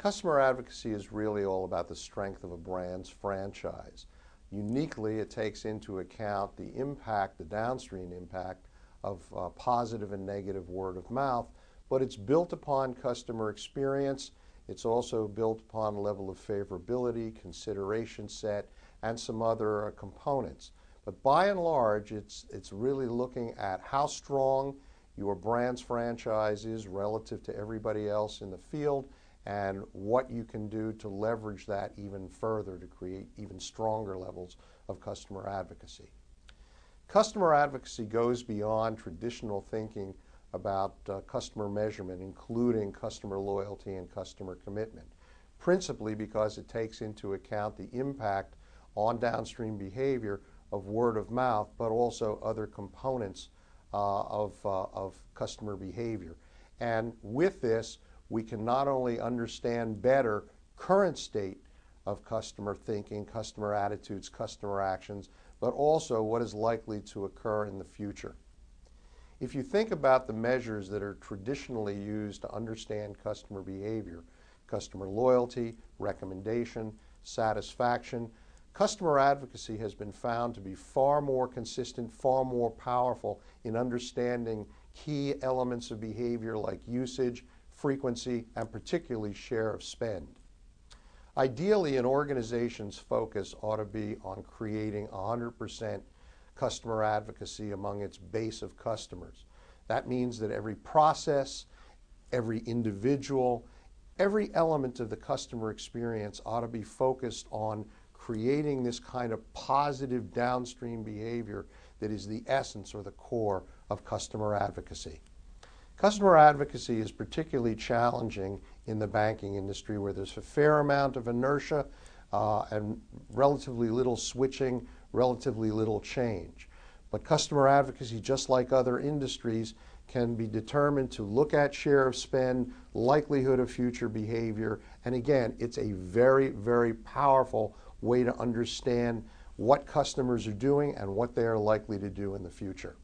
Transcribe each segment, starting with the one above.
Customer advocacy is really all about the strength of a brand's franchise. Uniquely, it takes into account the impact, the downstream impact of positive and negative word of mouth, but it's built upon customer experience. It's also built upon a level of favorability, consideration set, and some other components. But by and large, it's really looking at how strong your brand's franchise is relative to everybody else in the field and what you can do to leverage that even further to create even stronger levels of customer advocacy. Customer advocacy goes beyond traditional thinking about customer measurement, including customer loyalty and customer commitment, principally because it takes into account the impact on downstream behavior of word of mouth, but also other components of customer behavior. And with this, we can not only understand better current state of customer thinking, customer attitudes, customer actions, but also what is likely to occur in the future. If you think about the measures that are traditionally used to understand customer behavior, customer loyalty, recommendation, satisfaction, customer advocacy has been found to be far more consistent, far more powerful in understanding key elements of behavior like usage, frequency, and particularly share of spend. Ideally, an organization's focus ought to be on creating 100% customer advocacy among its base of customers. That means that every process, every individual, every element of the customer experience ought to be focused on creating this kind of positive downstream behavior that is the essence or the core of customer advocacy. Customer advocacy is particularly challenging in the banking industry where there's a fair amount of inertia and relatively little switching, relatively little change. But customer advocacy, just like other industries, can be determined to look at share of spend, likelihood of future behavior, and again, it's a very, very powerful way to understand what customers are doing and what they are likely to do in the future.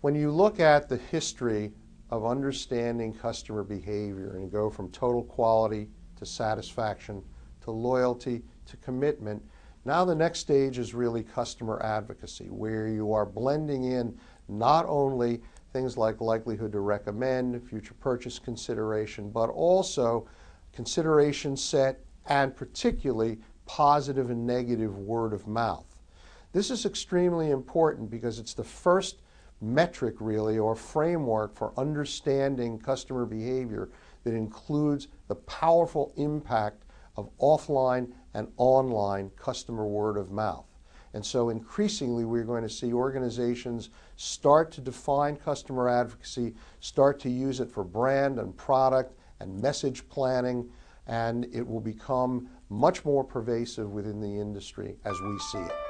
When you look at the history of understanding customer behavior and you go from total quality to satisfaction to loyalty to commitment, now the next stage is really customer advocacy, where you are blending in not only things like likelihood to recommend, future purchase consideration, but also consideration set and particularly positive and negative word of mouth. This is extremely important because it's the first metric really or framework for understanding customer behavior that includes the powerful impact of offline and online customer word of mouth. And so increasingly we're going to see organizations start to define customer advocacy, start to use it for brand and product and message planning, and it will become much more pervasive within the industry as we see it.